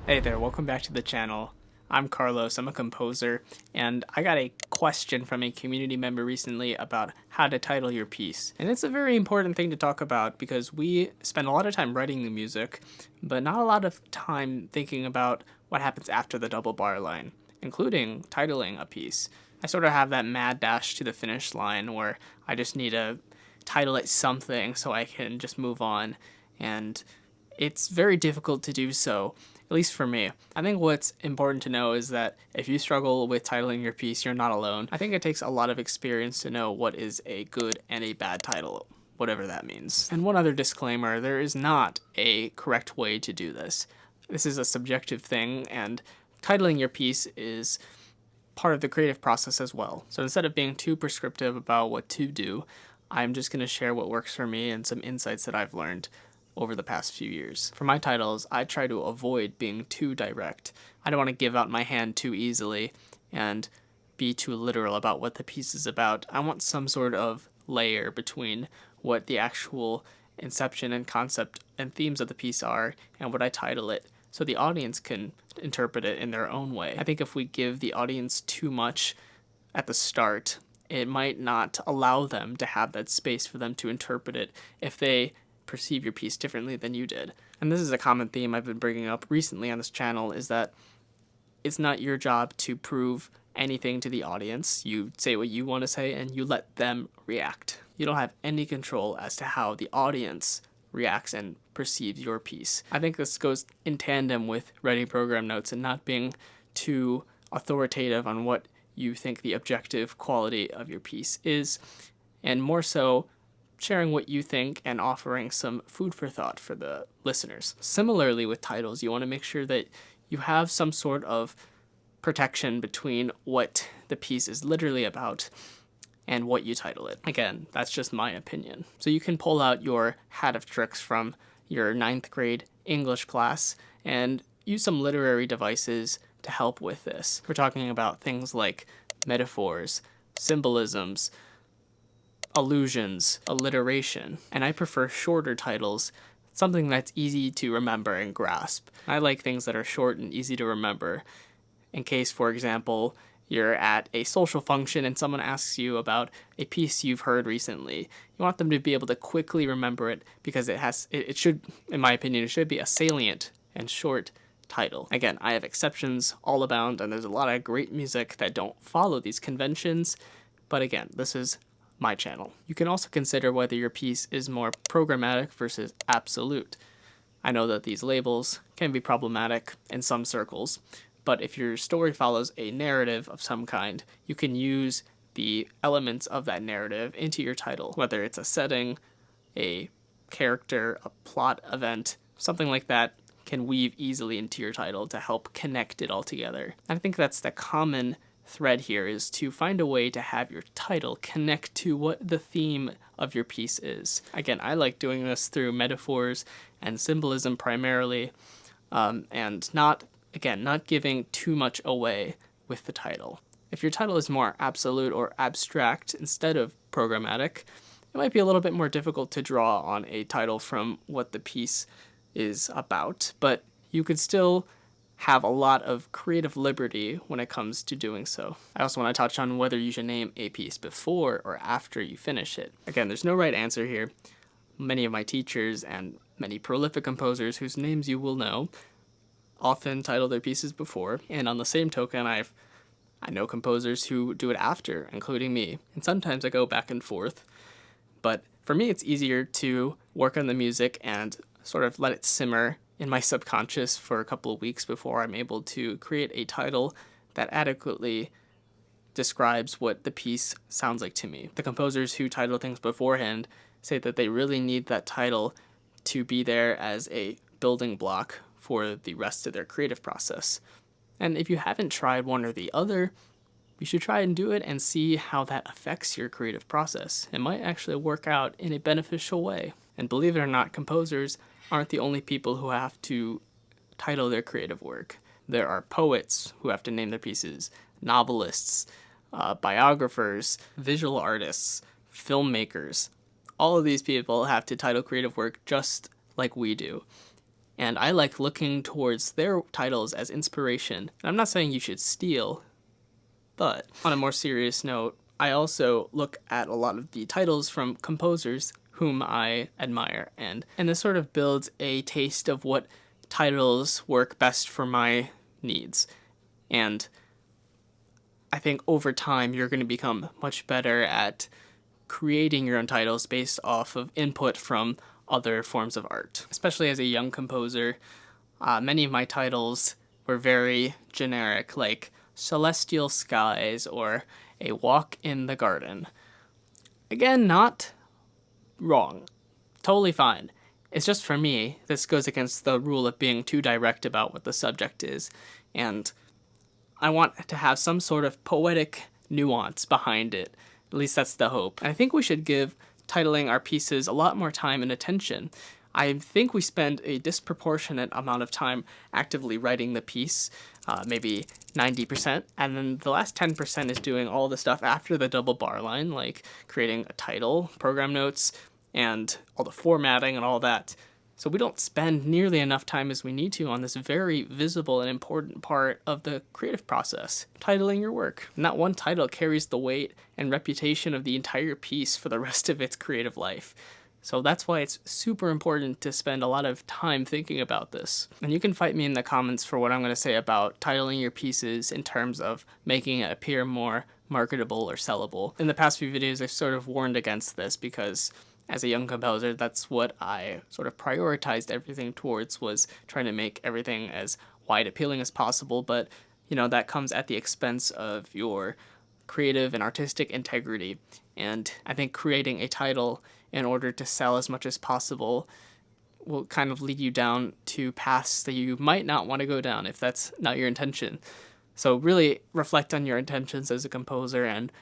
Hey there, welcome back to the channel. I'm Carlos, I'm a composer, and I got a question from a community member recently about how to title your piece. And it's a very important thing to talk about because we spend a lot of time writing the music, but not a lot of time thinking about what happens after the double bar line, including titling a piece. I sort of have that mad dash to the finish line where I just need to title it something so I can just move on, and it's very difficult to do so, at least for me. I think what's important to know is that if you struggle with titling your piece, you're not alone. I think it takes a lot of experience to know what is a good and a bad title, whatever that means. And one other disclaimer, there is not a correct way to do this. This is a subjective thing, and titling your piece is part of the creative process as well. So instead of being too prescriptive about what to do, I'm just going to share what works for me and some insights that I've learned over the past few years. For my titles, I try to avoid being too direct. I don't want to give out my hand too easily and be too literal about what the piece is about. I want some sort of layer between what the actual inception and concept and themes of the piece are and what I title it, so the audience can interpret it in their own way. I think if we give the audience too much at the start, it might not allow them to have that space for them to interpret it if they perceive your piece differently than you did. And this is a common theme I've been bringing up recently on this channel, is that it's not your job to prove anything to the audience. You say what you want to say and you let them react. You don't have any control as to how the audience reacts and perceives your piece. I think this goes in tandem with writing program notes and not being too authoritative on what you think the objective quality of your piece is, and more so sharing what you think and offering some food for thought for the listeners. Similarly with titles, you want to make sure that you have some sort of protection between what the piece is literally about and what you title it. Again, that's just my opinion. So you can pull out your hat of tricks from your ninth grade English class and use some literary devices to help with this. We're talking about things like metaphors, symbolisms, allusions, alliteration, and I prefer shorter titles, something that's easy to remember and grasp. I like things that are short and easy to remember. In case, for example, you're at a social function and someone asks you about a piece you've heard recently, you want them to be able to quickly remember it because it should, in my opinion, it should be a salient and short title. Again, I have exceptions all abound, and there's a lot of great music that don't follow these conventions, but again, this is my channel. You can also consider whether your piece is more programmatic versus absolute. I know that these labels can be problematic in some circles, but if your story follows a narrative of some kind, you can use the elements of that narrative into your title, whether it's a setting, a character, a plot event, something like that can weave easily into your title to help connect it all together. And I think that's the common thread here, is to find a way to have your title connect to what the theme of your piece is. Again, I like doing this through metaphors and symbolism primarily, and not giving too much away with the title. If your title is more absolute or abstract instead of programmatic, it might be a little bit more difficult to draw on a title from what the piece is about, but you could still have a lot of creative liberty when it comes to doing so. I also want to touch on whether you should name a piece before or after you finish it. Again, there's no right answer here. Many of my teachers and many prolific composers whose names you will know often title their pieces before, and on the same token, I know composers who do it after, including me, and sometimes I go back and forth, but for me it's easier to work on the music and sort of let it simmer in my subconscious for a couple of weeks before I'm able to create a title that adequately describes what the piece sounds like to me. The composers who title things beforehand say that they really need that title to be there as a building block for the rest of their creative process. And if you haven't tried one or the other, you should try and do it and see how that affects your creative process. It might actually work out in a beneficial way. And believe it or not, composers aren't the only people who have to title their creative work. There are poets who have to name their pieces, novelists, biographers, visual artists, filmmakers. All of these people have to title creative work just like we do. and I like looking towards their titles as inspiration. And I'm not saying you should steal, but on a more serious note, I also look at a lot of the titles from composers whom I admire, and this sort of builds a taste of what titles work best for my needs. And I think over time you're going to become much better at creating your own titles based off of input from other forms of art. Especially as a young composer, many of my titles were very generic, like Celestial Skies or A Walk in the Garden. Again, not wrong. Totally fine. It's just for me, this goes against the rule of being too direct about what the subject is, and I want to have some sort of poetic nuance behind it. At least that's the hope. And I think we should give titling our pieces a lot more time and attention. I think we spend a disproportionate amount of time actively writing the piece, maybe 90%, and then the last 10% is doing all the stuff after the double bar line, like creating a title, program notes, and all the formatting and all that. So we don't spend nearly enough time as we need to on this very visible and important part of the creative process, titling your work. And that one title carries the weight and reputation of the entire piece for the rest of its creative life. So that's why it's super important to spend a lot of time thinking about this. And you can fight me in the comments for what I'm going to say about titling your pieces in terms of making it appear more marketable or sellable. In the past few videos, I've sort of warned against this because as a young composer, that's what I sort of prioritized everything towards, was trying to make everything as wide appealing as possible, but that comes at the expense of your creative and artistic integrity. And I think creating a title in order to sell as much as possible will kind of lead you down to paths that you might not want to go down if that's not your intention. So really reflect on your intentions as a composer and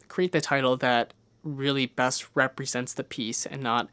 create the title that really best represents the piece and not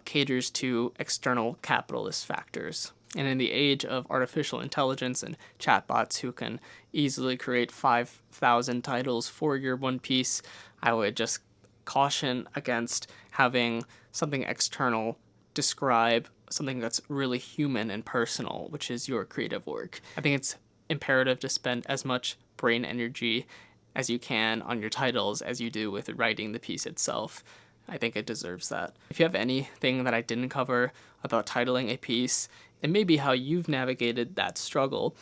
caters to external capitalist factors. And in the age of artificial intelligence and chatbots who can easily create 5,000 titles for your one piece, I would just caution against having something external describe something that's really human and personal, which is your creative work. I think it's imperative to spend as much brain energy as you can on your titles as you do with writing the piece itself. I think it deserves that. If you have anything that I didn't cover about titling a piece, and maybe how you've navigated that struggle,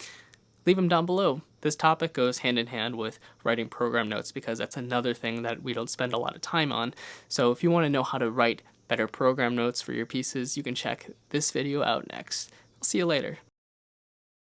leave them down below. This topic goes hand in hand with writing program notes because that's another thing that we don't spend a lot of time on. So if you want to know how to write better program notes for your pieces, you can check this video out next. I'll see you later.